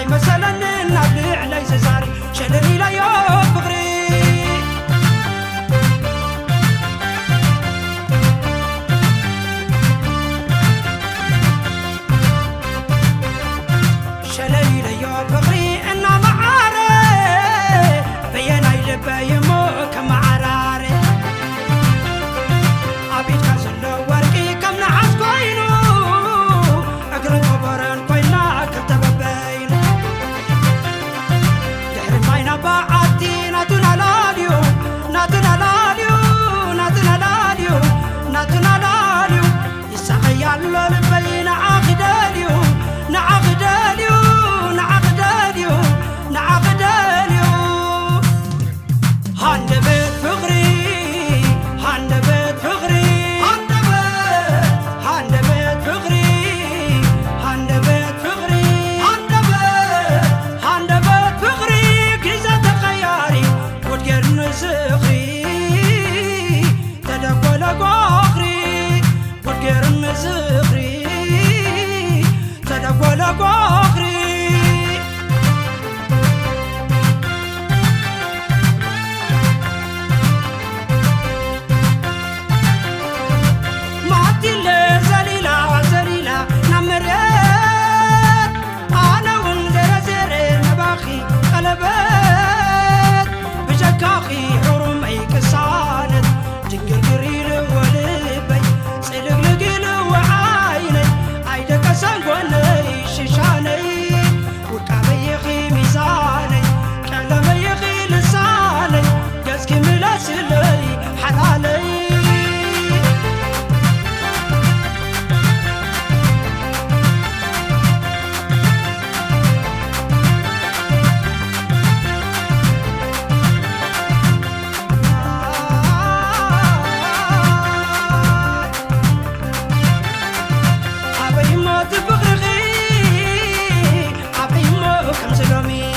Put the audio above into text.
أي مثلا نبلع ليس زاري شلني لا يوم بغري شلني لا يوم بغري إنا معاري بينا يلبى يمو كما عراري عبيد كاسلو ورقي كم نحس كوينو أقرن كبرن كوينا كتب بينو دحر ماينا بعدي ناتنا لاليو ناتنا لاليو ناتنا لاليو ناتنا لاليو يساقي يالو لبين عقداليو نعقداليو نعقداليو نعقداليو هندبت فغري هندبت فغري هندبت فغري هندبت فغري هندبت فغري كيزا تخياري ودقر نزغري تدقل قوخري ودقر نزغري تدقل قوخري Come to me.